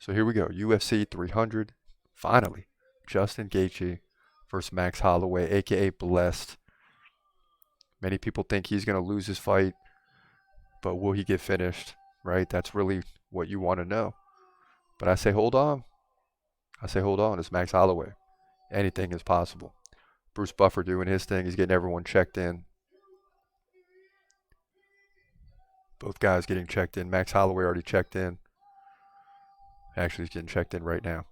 So here we go. UFC 300. Finally. Justin Gaethje versus Max Holloway, a.k.a. Blessed. Many people think he's going to lose his fight, but will he get finished? Right? That's really what you want to know. But I say hold on. It's Max Holloway. Anything is possible. Bruce Buffer doing his thing. He's getting everyone checked in. Both guys getting checked in. Max Holloway already checked in. Actually, he's getting checked in right now.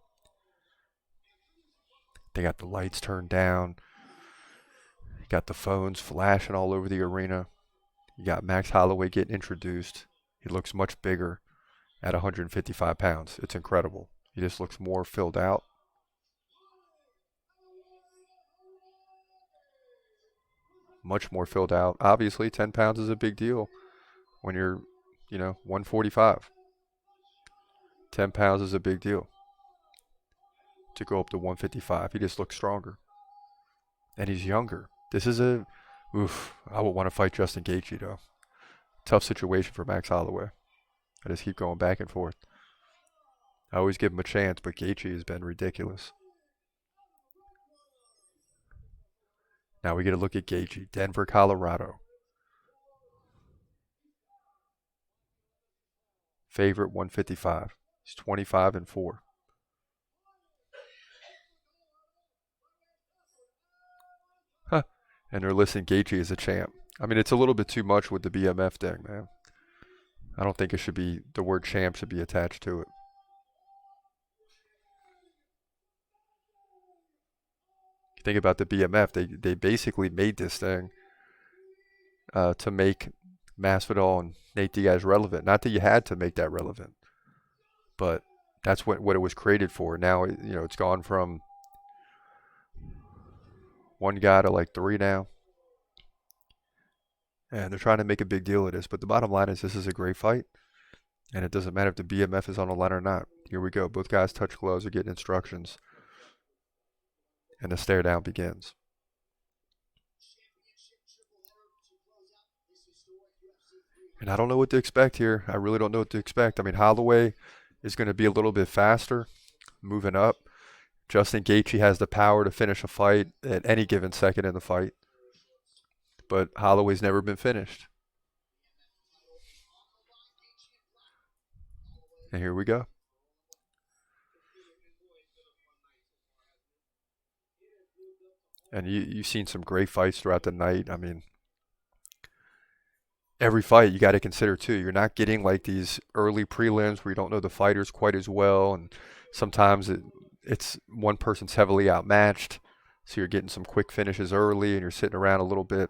They got the lights turned down. You got the phones flashing all over the arena. You got Max Holloway getting introduced. He looks much bigger at 155 pounds. It's incredible. He just looks more filled out. Much more filled out. Obviously, 10 pounds is a big deal when you're, 145. 10 pounds is a big deal to go up to 155. He just looks stronger. And he's younger. This is I would want to fight Justin Gaethje, though. Tough situation for Max Holloway. I just keep going back and forth. I always give him a chance, but Gaethje has been ridiculous. Now we get a look at Gaethje, Denver, Colorado. Favorite 155. He's 25-4. Huh. And they're listing Gaethje as a champ. I mean, it's a little bit too much with the BMF thing, man. I don't think the word champ should be attached to it. You think about the BMF, they basically made this thing to make Masvidal and Nate Diaz relevant. Not that you had to make that relevant, but that's what it was created for. Now, it's gone from one guy to like three now. And they're trying to make a big deal of this. But the bottom line is this is a great fight. And it doesn't matter if the BMF is on the line or not. Here we go. Both guys touch gloves, are getting instructions. And the stare down begins. And I don't know what to expect here. I really don't know what to expect. I mean, Holloway is going to be a little bit faster, moving up. Justin Gaethje has the power to finish a fight at any given second in the fight. But Holloway's never been finished. And here we go. And you've seen some great fights throughout the night. I mean, every fight you got to consider too. You're not getting like these early prelims where you don't know the fighters quite as well, and sometimes it's one person's heavily outmatched, so you're getting some quick finishes early and you're sitting around a little bit.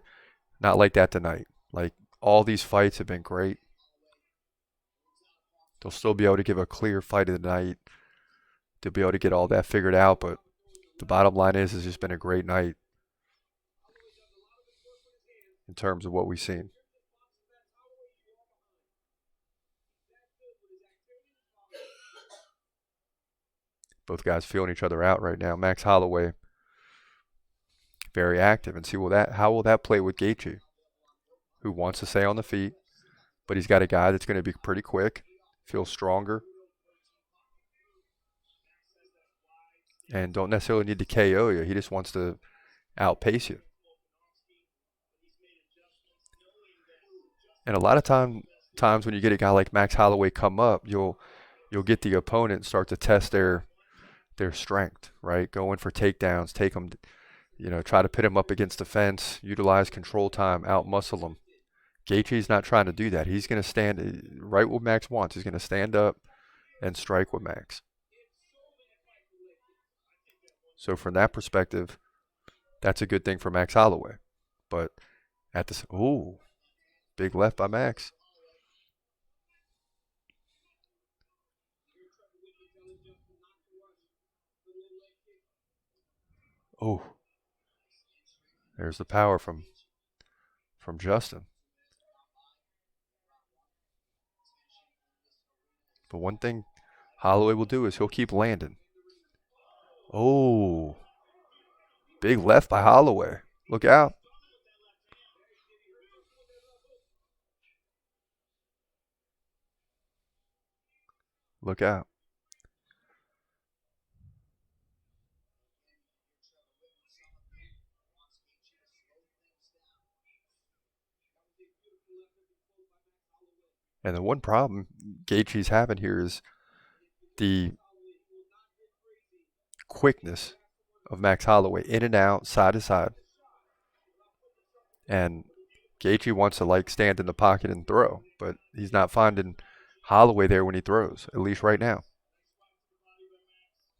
Not like that tonight. Like, all these fights have been great. They'll still be able to give a clear fight of the night. They'll be able to get all that figured out, but the bottom line is it's just been a great night in terms of what we've seen. Both guys feeling each other out right now. Max Holloway, very active, and how will that play with Gaethje, who wants to stay on the feet, but he's got a guy that's going to be pretty quick, feels stronger, and don't necessarily need to KO you. He just wants to outpace you. And a lot of times when you get a guy like Max Holloway come up, you'll get the opponent start to test their strength, right? Go in for takedowns, take them, try to pit him up against the fence, utilize control time, outmuscle him. Gaethje's not trying to do that. He's going to stand right what Max wants. He's going to stand up and strike with Max. So from that perspective, that's a good thing for Max Holloway. But at this, big left by Max. Oh, there's the power from Justin. But one thing Holloway will do is he'll keep landing. Oh, big left by Holloway. Look out. Look out. And the one problem Gaethje's having here is the quickness of Max Holloway, in and out, side to side. And Gaethje wants to like stand in the pocket and throw, but he's not finding Holloway there when he throws, at least right now.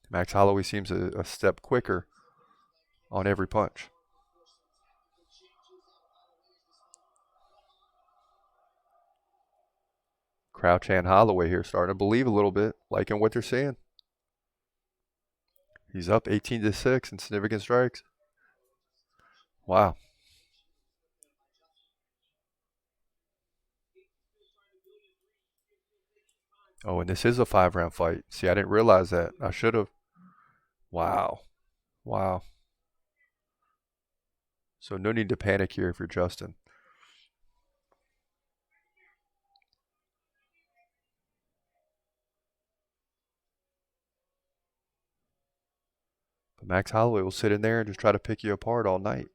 Max Holloway seems a step quicker on every punch. Crouch and Holloway here starting to believe a little bit, liking what they're seeing. He's up 18-6 in significant strikes. Wow. Oh, and this is a 5-round fight. See, I didn't realize that. I should have. Wow. Wow. So no need to panic here if you're Justin. But Max Holloway will sit in there and just try to pick you apart all night.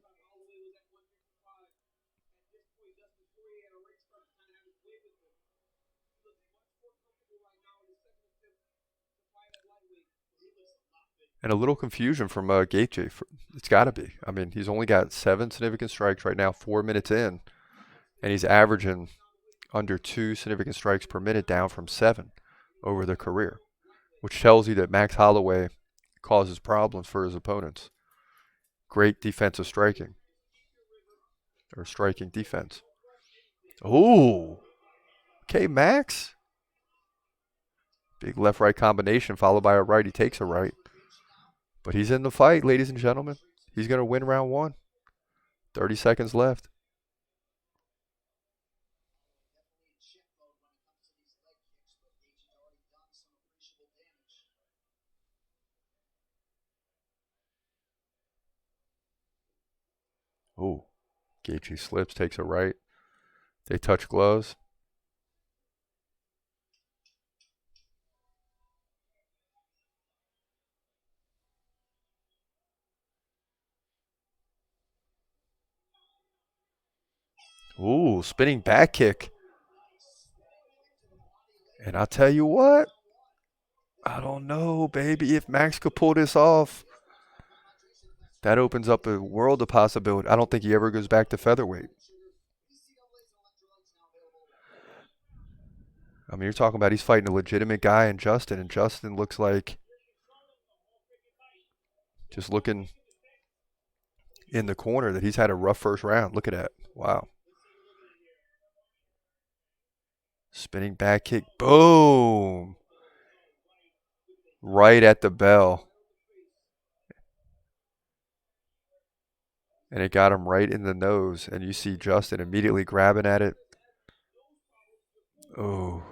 And a little confusion from Gaethje. It's got to be. I mean, he's only got 7 significant strikes right now, 4 minutes in, and he's averaging under 2 significant strikes per minute, down from 7 over the career, which tells you that Max Holloway causes problems for his opponents. Great defensive striking, or striking defense. Ooh. Okay, Max. Big left-right combination followed by a right. He takes a right. But he's in the fight, ladies and gentlemen. He's going to win round 1. 30 seconds left. Ooh. Gaethje slips, takes a right. They touch gloves. Ooh, spinning back kick. And I'll tell you what, I don't know, baby. If Max could pull this off, that opens up a world of possibility. I don't think he ever goes back to featherweight. I mean, you're talking about he's fighting a legitimate guy in Justin, and Justin looks like just looking in the corner that he's had a rough first round. Look at that. Wow. Spinning back kick. Boom. Right at the bell. And it got him right in the nose. And you see Justin immediately grabbing at it. Oh.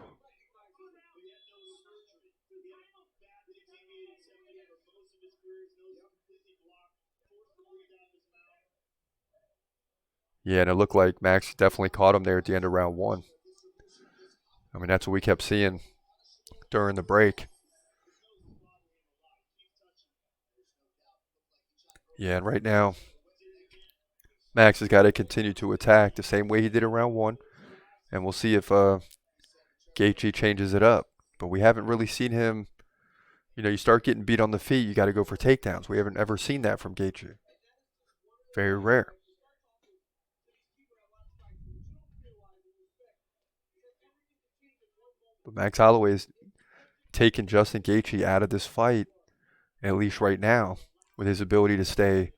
Yeah, and it looked like Max definitely caught him there at the end of round 1. I mean, that's what we kept seeing during the break. Yeah, and right now, Max has got to continue to attack the same way he did in round 1. And we'll see if Gaethje changes it up. But we haven't really seen him. You know, you start getting beat on the feet, you got to go for takedowns. We haven't ever seen that from Gaethje. Very rare. But Max Holloway is taking Justin Gaethje out of this fight, at least right now, with his ability to stay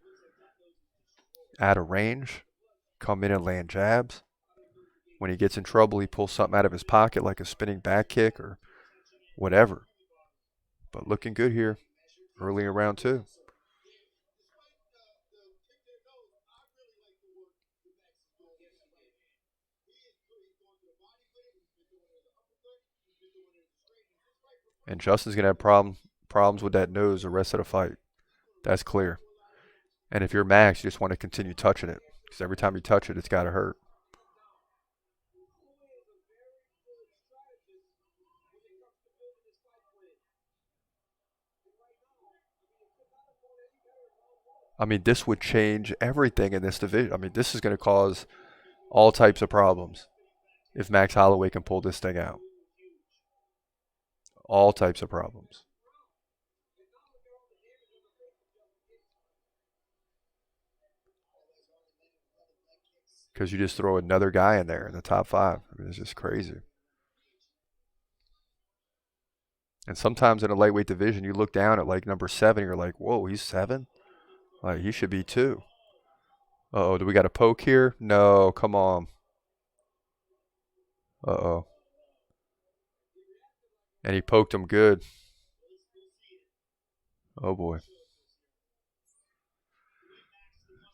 out of range, come in and land jabs. When he gets in trouble, he pulls something out of his pocket like a spinning back kick or whatever. But looking good here early in round 2. And Justin's going to have problems with that nose the rest of the fight. That's clear. And if you're Max, you just want to continue touching it. Because every time you touch it, it's got to hurt. I mean, this would change everything in this division. I mean, this is going to cause all types of problems. if Max Holloway can pull this thing out. All types of problems. Because you just throw another guy in there in the top 5. I mean, it's just crazy. And sometimes in a lightweight division, you look down at like number 7, you're like, whoa, he's 7? Like, he should be 2. Uh-oh, do we got a poke here? No, come on. Uh-oh. And he poked him good. Oh, boy.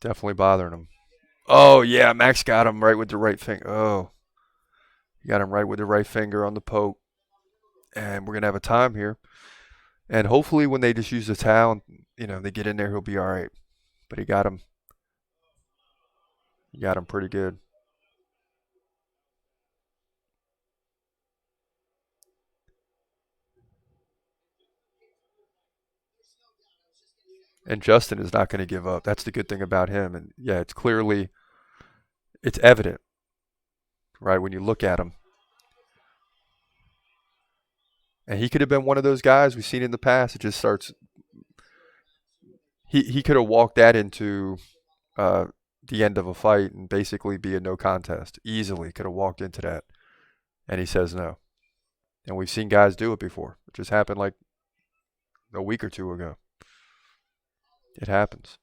Definitely bothering him. Oh, yeah, Max got him right with the right finger. Oh, he got him right with the right finger on the poke. And we're going to have a time here. And hopefully when they just use the towel, they get in there, he'll be all right. But he got him. He got him pretty good. And Justin is not going to give up. That's the good thing about him. And yeah, it's evident, right, when you look at him. And he could have been one of those guys we've seen in the past. It just starts. He could have walked that into the end of a fight and basically be a no contest. Easily could have walked into that. And he says no. And we've seen guys do it before. It just happened like a week or 2 ago. It happens.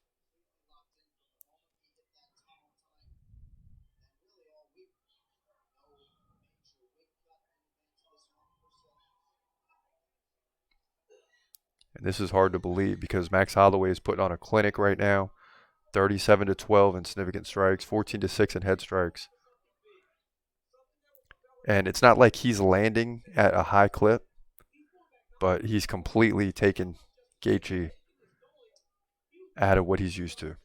And this is hard to believe because Max Holloway is putting on a clinic right now. 37-12 in significant strikes, 14-6 in head strikes. And it's not like he's landing at a high clip, but he's completely taken Gaethje out of what he's used to.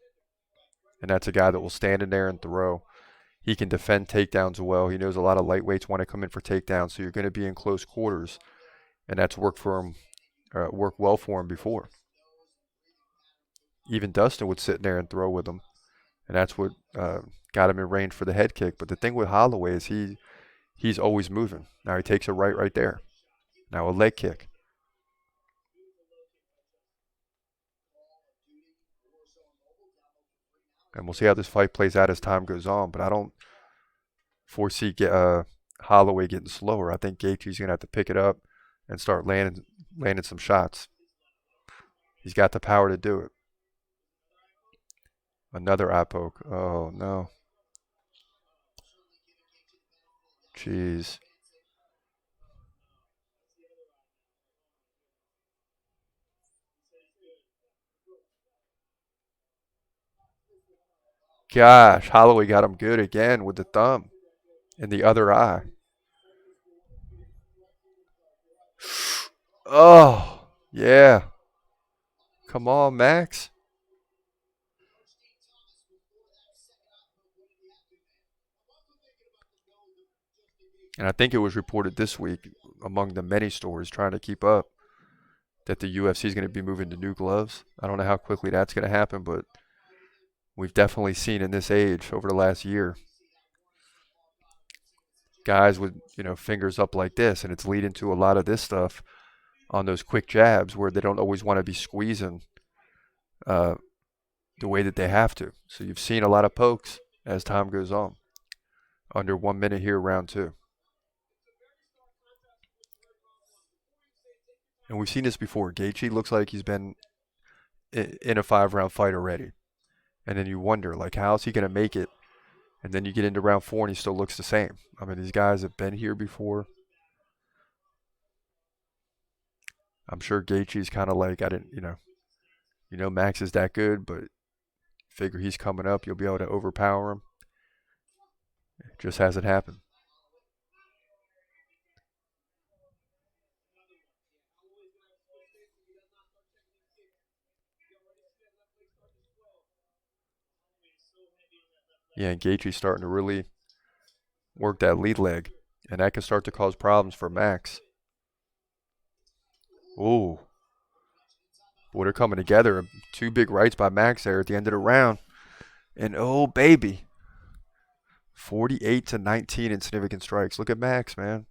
And that's a guy that will stand in there and throw. He can defend takedowns well. He knows a lot of lightweights want to come in for takedowns, so you're going to be in close quarters. And that's worked well for him before. Even Dustin would sit in there and throw with him. And that's what got him in range for the head kick. But the thing with Holloway is he's always moving. Now he takes a right there. Now a leg kick. And we'll see how this fight plays out as time goes on. But I don't foresee Holloway getting slower. I think Gaethje's going to have to pick it up and start landing some shots. He's got the power to do it. Another eye poke. Oh, no. Jeez. Gosh, Holloway got him good again with the thumb in the other eye. Oh, yeah. Come on, Max. And I think it was reported this week among the many stores trying to keep up that the UFC is going to be moving to new gloves. I don't know how quickly that's going to happen, but we've definitely seen in this age over the last year guys with, fingers up like this, and it's leading to a lot of this stuff on those quick jabs where they don't always want to be squeezing the way that they have to. So you've seen a lot of pokes as time goes on. Under 1 minute here, round 2. And we've seen this before. Gaethje looks like he's been in a 5-round fight already. And then you wonder, like, how's he going to make it? And then you get into round 4 and he still looks the same. I mean, these guys have been here before. I'm sure Gaethje's kind of like, Max is that good, but figure he's coming up. You'll be able to overpower him. It just hasn't happened. Yeah, and Gaethje's starting to really work that lead leg, and that can start to cause problems for Max. Ooh. Boy, they're coming together. 2 big rights by Max there at the end of the round. And oh, baby. 48-19 in significant strikes. Look at Max, man.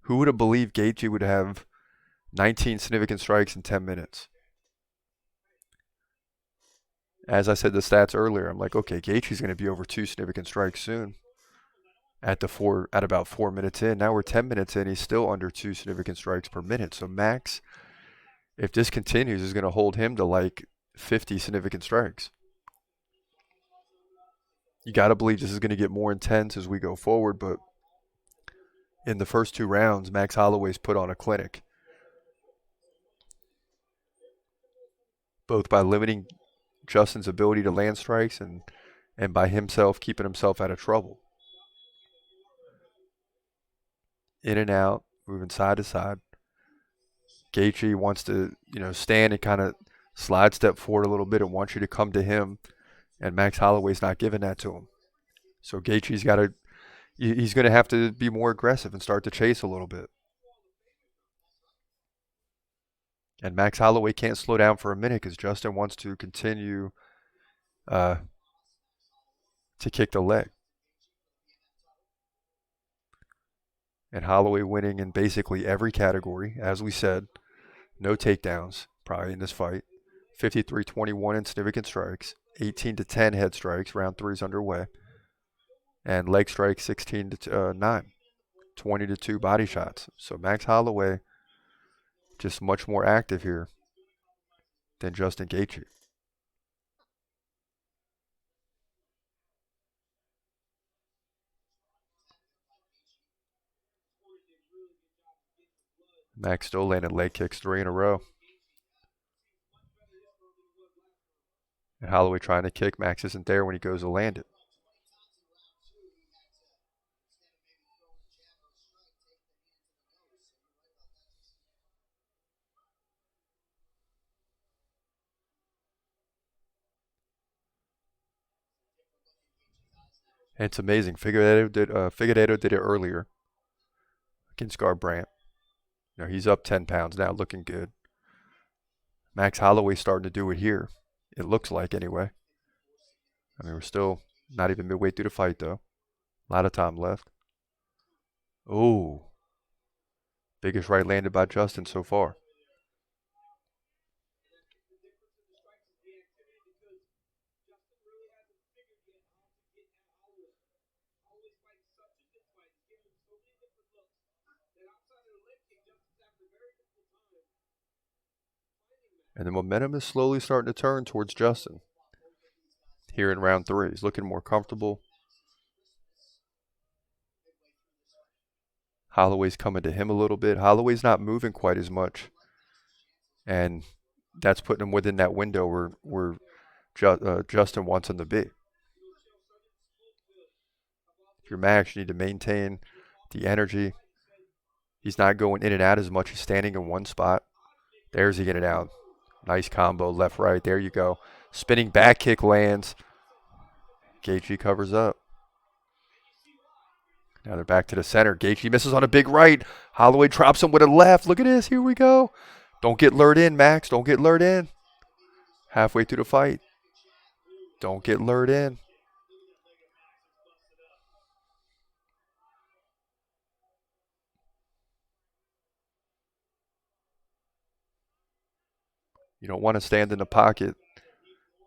Who would have believed Gaethje would have 19 significant strikes in 10 minutes? As I said the stats earlier, I'm like, okay, Gaethje's going to be over 2 significant strikes soon. At about 4 minutes in, now we're 10 minutes in, he's still under 2 significant strikes per minute. So Max, if this continues, is going to hold him to like 50 significant strikes. You got to believe this is going to get more intense as we go forward, but in the first 2 rounds, Max Holloway's put on a clinic, both by limiting Justin's ability to land strikes and by himself keeping himself out of trouble. In and out, moving side to side. Gaethje wants to, stand and kind of slide step forward a little bit and wants you to come to him, and Max Holloway's not giving that to him. So Gaethje's he's going to have to be more aggressive and start to chase a little bit. And Max Holloway can't slow down for a minute because Justin wants to continue to kick the leg. And Holloway winning in basically every category, as we said. No takedowns probably in this fight. 53-21 in significant strikes. 18-10 head strikes. Round 3 is underway. And leg strikes 16-9. 20-2 body shots. So Max Holloway just much more active here than Justin Gaethje. Max still landed leg kicks 3 in a row. And Holloway trying to kick. Max isn't there when he goes to land it. And it's amazing. Figueiredo did it earlier against Garbrandt. He's up 10 pounds now, looking good. Max Holloway's starting to do it here. It looks like, anyway. I mean, we're still not even midway through the fight, though. A lot of time left. Oh. Biggest right landed by Justin so far. And the momentum is slowly starting to turn towards Justin. Here in round 3, he's looking more comfortable. Holloway's coming to him a little bit. Holloway's not moving quite as much. And that's putting him within that window where Justin wants him to be. If you're Max, you need to maintain the energy. He's not going in and out as much. He's standing in one spot. There's he getting it out. Nice combo, left, right. There you go. Spinning back kick lands. Gaethje covers up. Now they're back to the center. Gaethje misses on a big right. Holloway drops him with a left. Look at this. Here we go. Don't get lured in, Max. Don't get lured in. Halfway through the fight. Don't get lured in. You don't want to stand in the pocket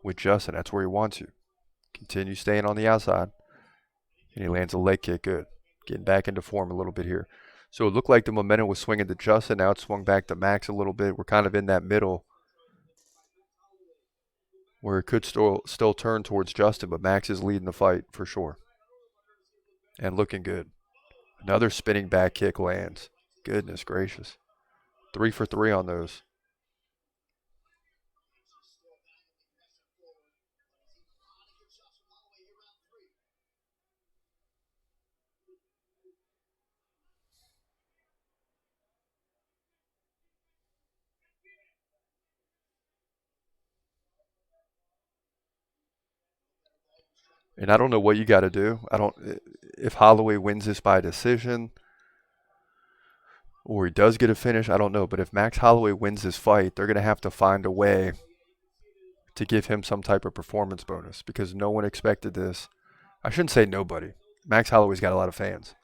with Justin. That's where he wants you. Continue staying on the outside. And he lands a leg kick. Good. Getting back into form a little bit here. So it looked like the momentum was swinging to Justin. Now it swung back to Max a little bit. We're kind of in that middle where it could still turn towards Justin, but Max is leading the fight for sure. And looking good. Another spinning back kick lands. Goodness gracious. 3 for 3 on those. And I don't know what you got to do. If Holloway wins this by decision or he does get a finish, I don't know. But if Max Holloway wins this fight, they're going to have to find a way to give him some type of performance bonus because no one expected this. I shouldn't say nobody. Max Holloway's got a lot of fans.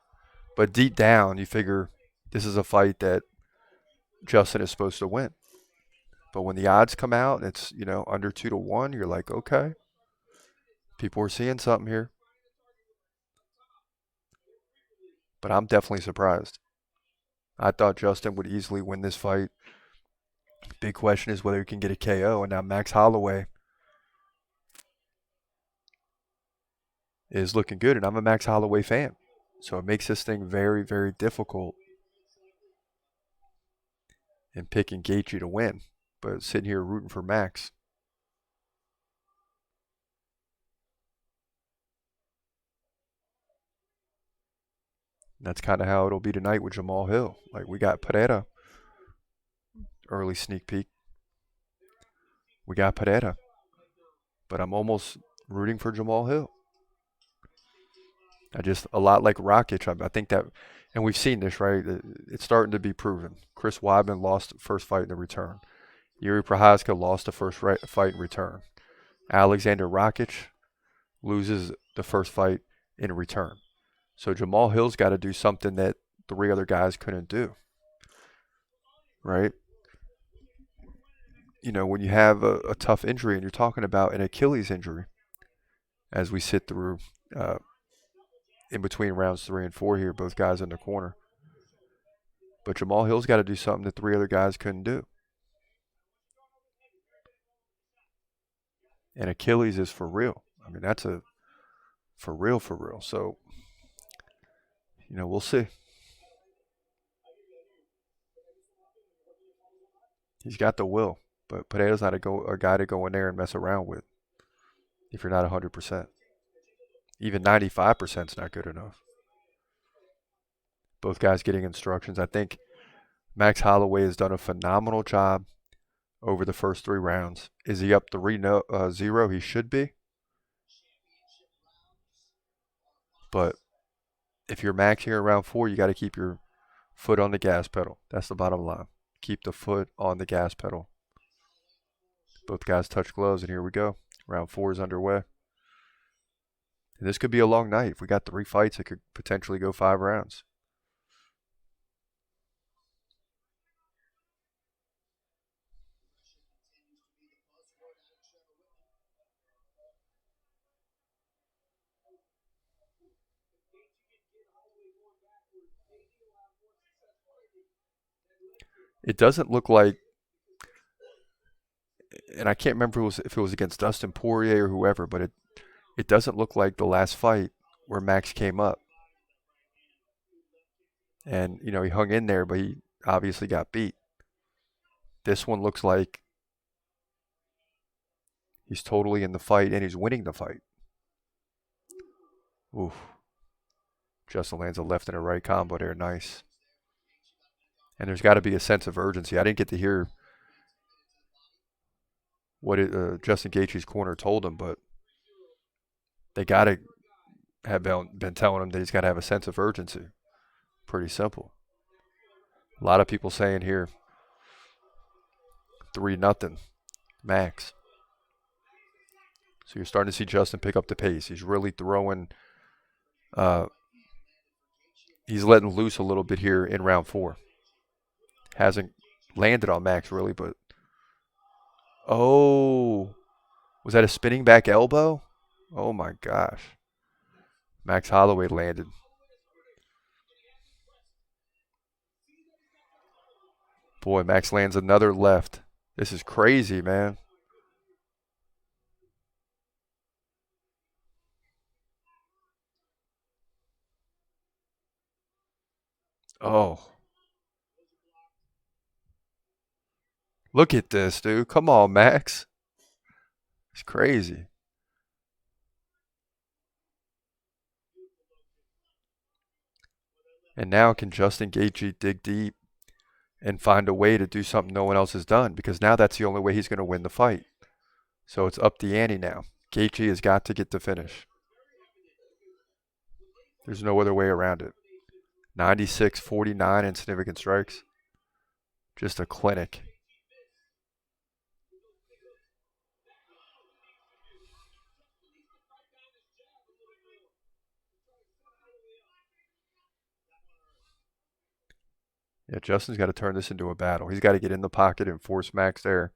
But deep down, you figure this is a fight that Justin is supposed to win. But when the odds come out and it's, under 2-1, you're like, okay, people are seeing something here. But I'm definitely surprised. I thought Justin would easily win this fight. Big question is whether he can get a KO. And now Max Holloway is looking good. And I'm a Max Holloway fan. So it makes this thing very, very difficult in picking Gaethje to win. But sitting here rooting for Max. That's kind of how it'll be tonight with Jamal Hill. Like, we got Pereira, early sneak peek. We got Pereira. But I'm almost rooting for Jamal Hill. A lot like Rakic. I think that, and we've seen this, right? It's starting to be proven. Chris Weidman lost the first fight in the return. Yuri Prochazka lost the first fight in return. Alexander Rakic loses the first fight in return. So Jamal Hill's got to do something that 3 other guys couldn't do, right? When you have a tough injury and you're talking about an Achilles injury, as we sit through in between rounds 3 and 4 here, both guys in the corner. But Jamal Hill's got to do something that 3 other guys couldn't do. And Achilles is for real. I mean, that's a for real. So, we'll see. He's got the will, but Pereira's not a guy to go in there and mess around with if you're not 100%. Even 95% is not good enough. Both guys getting instructions. I think Max Holloway has done a phenomenal job over the first 3 rounds. Is he up 3-0? He should be. But if you're Max here in round 4, you got to keep your foot on the gas pedal. That's the bottom line. Keep the foot on the gas pedal. Both guys touch gloves, and here we go. Round 4 is underway. And this could be a long night. If we got 3 fights, it could potentially go 5 rounds. It doesn't look like, and I can't remember if it was against Dustin Poirier or whoever, but it doesn't look like the last fight where Max came up. And, he hung in there, but he obviously got beat. This one looks like he's totally in the fight and he's winning the fight. Oof. Justin lands a left and a right combo there. Nice. And there's got to be a sense of urgency. I didn't get to hear what Justin Gaethje's corner told him, but they got to have been telling him that he's got to have a sense of urgency. Pretty simple. A lot of people saying here 3-0 Max. So you're starting to see Justin pick up the pace. He's really throwing. He's letting loose a little bit here in round 4. Hasn't landed on Max really, but was that a spinning back elbow? Oh my gosh. Max Holloway landed. Boy, Max lands another left. This is crazy, man. Oh. Look at this, dude. Come on, Max. It's crazy. And now can Justin Gaethje dig deep and find a way to do something no one else has done? Because now that's the only way he's going to win the fight. So it's up the ante now. Gaethje has got to get the finish. There's no other way around it. 96-49 in significant strikes. Just a clinic. Yeah, Justin's got to turn this into a battle. He's got to get in the pocket and force Max there.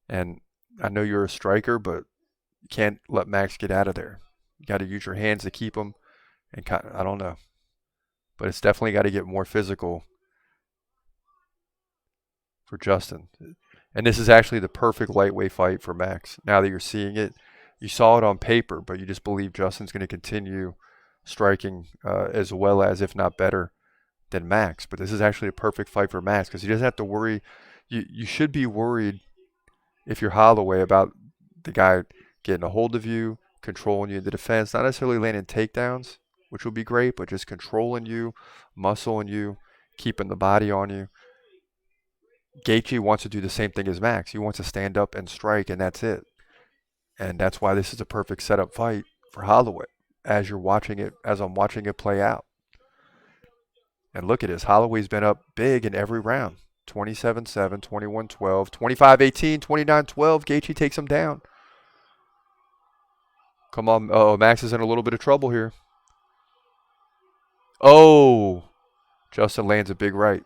And I know you're a striker, but you can't let Max get out of there. You got to use your hands to keep him. And I don't know, but it's definitely got to get more physical for Justin. And this is actually the perfect lightweight fight for Max. Now that you're seeing it, you saw it on paper, but you just believe Justin's going to continue striking as well as, if not better, than Max. But this is actually a perfect fight for Max because he doesn't have to worry. You should be worried if you're Holloway about the guy getting a hold of you, controlling you in the defense, not necessarily landing takedowns, which would be great, but just controlling you, muscling you, keeping the body on you. Gaethje wants to do the same thing as Max. He wants to stand up and strike, and that's it. And that's why this is a perfect setup fight for Holloway as you're watching it, as I'm watching it play out. And look at this. Holloway's been up big in every round. 27-7, 21-12, 25-18, 29-12. Gaethje takes him down. Come on. Oh, Max is in a little bit of trouble here. Oh, Justin lands a big right.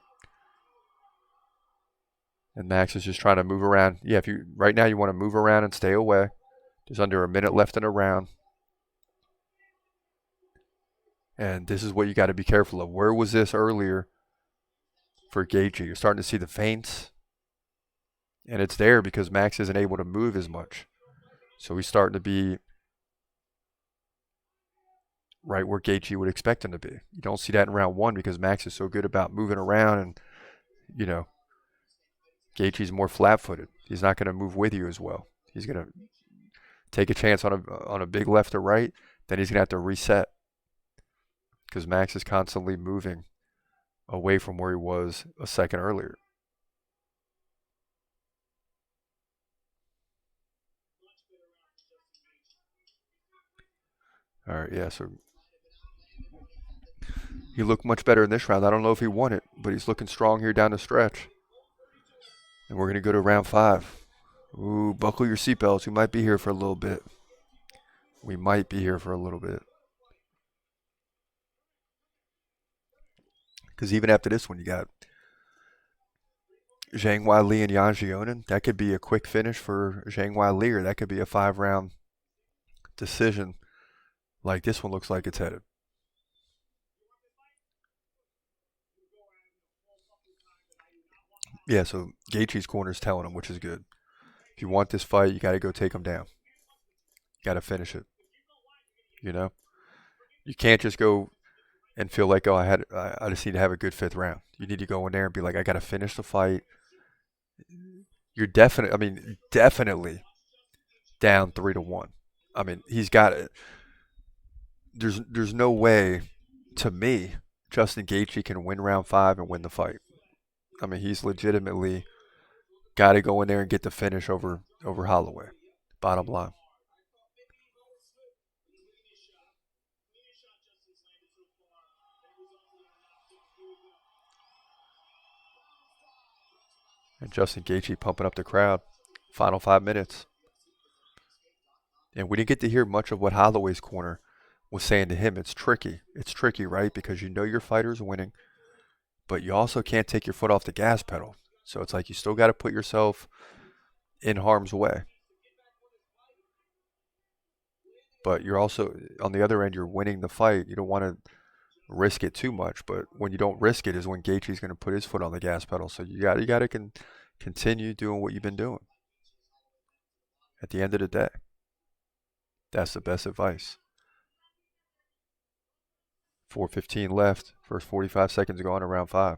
And Max is just trying to move around. Yeah, if you right now you want to move around and stay away. There's under a minute left in a round. And this is what you got to be careful of. Where was this earlier for Gaethje? You're starting to see the feints. And it's there because Max isn't able to move as much. So he's starting to be right where Gaethje would expect him to be. You don't see that in round one because Max is so good about moving around and, you know, Gaethje's more flat-footed. He's not going to move with you as well. He's going to take a chance on a big left or right. Then he's going to have to reset because Max is constantly moving away from where he was a second earlier. All right, yeah, so he looked much better in this round. I don't know if he won it, but he's looking strong here down the stretch. And we're going to go to round 5. Ooh, buckle your seatbelts. We might be here for a little bit. We might be here for a little bit. Because even after this one, you got Zhang Weili and Yan Xiaonan. That could be a quick finish for Zhang Weili, or that could be a 5-round decision like this one looks like it's headed. Yeah, so Gaethje's corner is telling him, which is good. If you want this fight, you got to go take him down. You got to finish it. You know, you can't just go and feel like, oh, I just need to have a good 5th round. You need to go in there and be like, I got to finish the fight. You're definitely down 3-1. I mean, he's got it. There's no way, to me, Justin Gaethje can win round 5 and win the fight. I mean, he's legitimately got to go in there and get the finish over Holloway. Bottom line. And Justin Gaethje pumping up the crowd. Final 5 minutes. And we didn't get to hear much of what Holloway's corner was saying to him. It's tricky. It's tricky, right? Because you know your fighter's winning, but you also can't take your foot off the gas pedal. So it's like you still got to put yourself in harm's way. But you're also, on the other end, you're winning the fight. You don't want to risk it too much. But when you don't risk it is when Gaethje's going to put his foot on the gas pedal. So you got to continue doing what you've been doing. At the end of the day, that's the best advice. 4:15 left. First 45 seconds gone in round 5.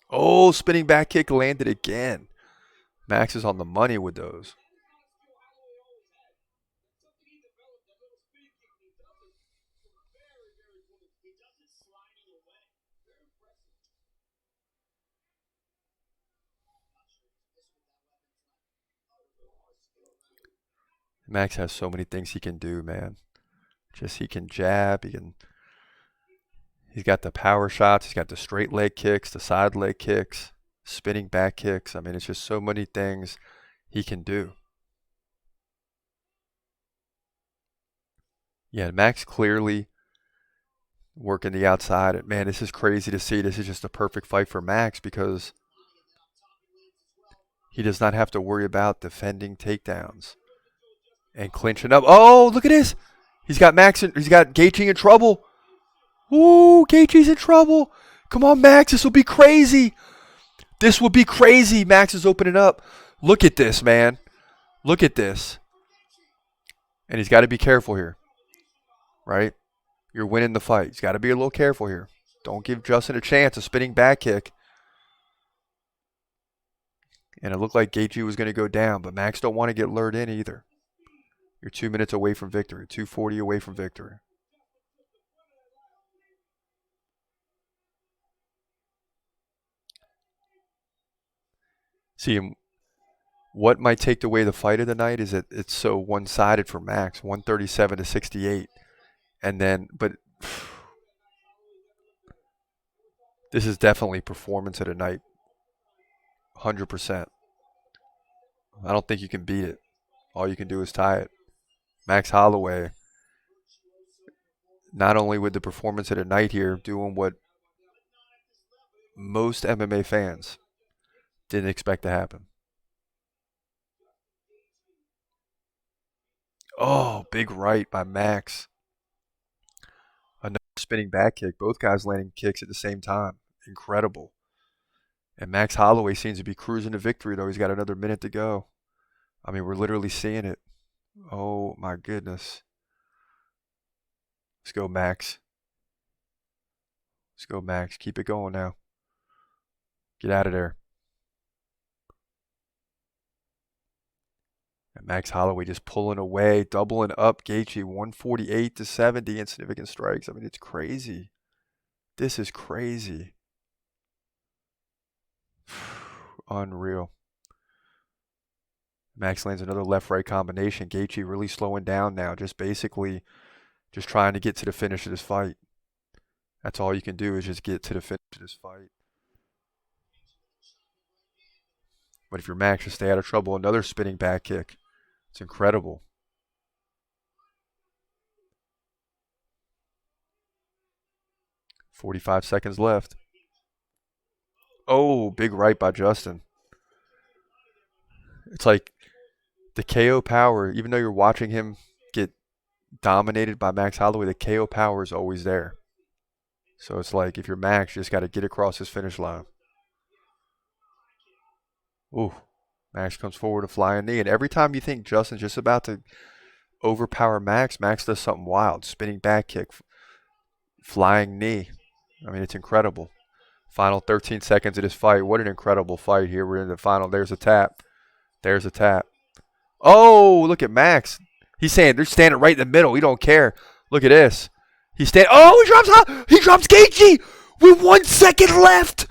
Oh, spinning back kick landed again. Max is on the money with those. Max has so many things he can do, man. Just he can jab, he's got the power shots, he's got the straight leg kicks, the side leg kicks. spinning back kicks. I mean, it's just so many things he can do. Yeah, Max clearly working the outside. And man, this is crazy to see. This is just a perfect fight for Max because he does not have to worry about defending takedowns and clinching up. Oh, look at this. He's got Gaethje in trouble. Ooh, Gaethje's in trouble. Come on, Max. This will be crazy. This will be crazy. Max is opening up. Look at this, man. Look at this. And he's got to be careful here, right? You're winning the fight. He's got to be a little careful here. Don't give Justin a chance. A spinning back kick. And it looked like Gaethje was going to go down, but Max don't want to get lured in either. You're 2 minutes away from victory. 2:40 away from victory. See, what might take away the fight of the night is that it's so one-sided for Max, 137 to 68. And then, but this is definitely performance of the night. 100%. I don't think you can beat it. All you can do is tie it. Max Holloway, not only with the performance of the night here, doing what most MMA fans didn't expect to happen. Oh, big right by Max. Another spinning back kick. Both guys landing kicks at the same time. Incredible. And Max Holloway seems to be cruising to victory, though. He's got another minute to go. I mean, we're literally seeing it. Oh, my goodness. Let's go, Max. Let's go, Max. Keep it going now. Get out of there. And Max Holloway just pulling away, doubling up Gaethje, 148 to 70 in significant strikes. I mean, it's crazy. This is crazy. Unreal. Max lands another left-right combination. Gaethje really slowing down now, just basically just trying to get to the finish of this fight. That's all you can do is just get to the finish of this fight. But if you're Max, just stay out of trouble. Another spinning back kick. It's incredible. .45 seconds left. Oh, big right by Justin. It's like the KO power, even though you're watching him get dominated by Max Holloway, the KO power is always there. So it's like if you're Max, you just got to get across his finish line. Ooh, Max comes forward a flying knee. And every time you think Justin's just about to overpower Max, Max does something wild. Spinning back kick, flying knee. I mean, it's incredible. Final 13 seconds of this fight. What an incredible fight here. We're in the final. There's a tap. There's a tap. Oh, look at Max. He's saying they're standing right in the middle. He don't care. Look at this. Oh, he drops Gaethje with 1 second left.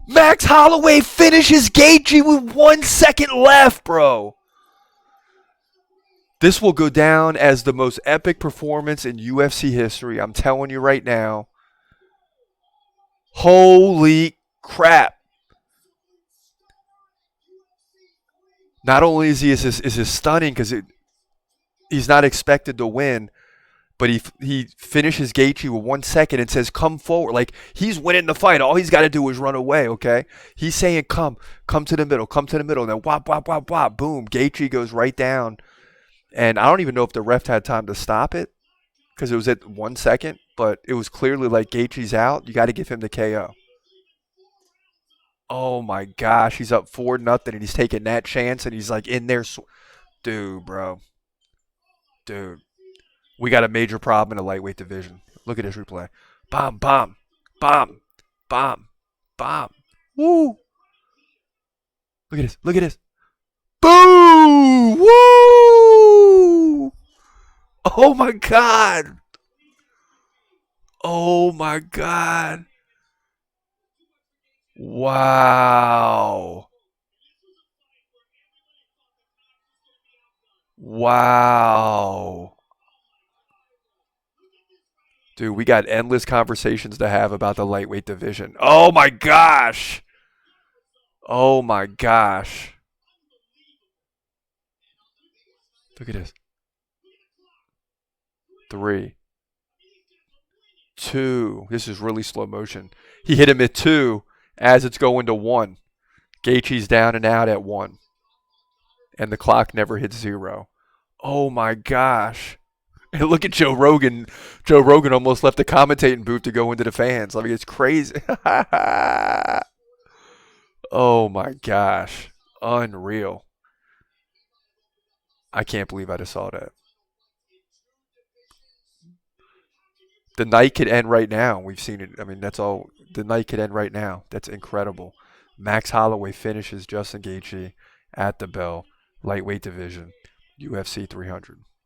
Max Holloway finishes Gaethje with 1 second left, bro. This will go down as the most epic performance in UFC history. I'm telling you right now. Holy crap. Not only is this stunning because he's not expected to win, but he finishes Gaethje with 1 second and says, come forward. Like, he's winning the fight. All he's got to do is run away, okay? He's saying, come to the middle, come to the middle. And then whop, whop, whop, whop, boom. Gaethje goes right down. And I don't even know if the ref had time to stop it because it was at 1 second, but it was clearly like Gaethje's out. You got to give him the KO. Oh, my gosh. He's up 4-0, and he's taking that chance, and he's like in there. Dude, bro. Dude. We got a major problem in the lightweight division. Look at this replay. Bomb, bomb, bomb, bomb, bomb. Woo. Look at this. Look at this. Boom. Woo. Oh, my God. Oh, my God. Wow. Wow. Dude, we got endless conversations to have about the lightweight division. Oh my gosh. Oh my gosh. Look at this. 3, 2. This is really slow motion. He hit him at 2 as it's going to 1. Gaethje's down and out at 1. And the clock never hits 0. Oh my gosh. And look at Joe Rogan. Joe Rogan almost left the commentating booth to go into the fans. I mean, it's crazy. Oh my gosh. Unreal. I can't believe I just saw that. The night could end right now. We've seen it. I mean, that's all. The night could end right now. That's incredible. Max Holloway finishes Justin Gaethje at the bell, lightweight division, UFC 300.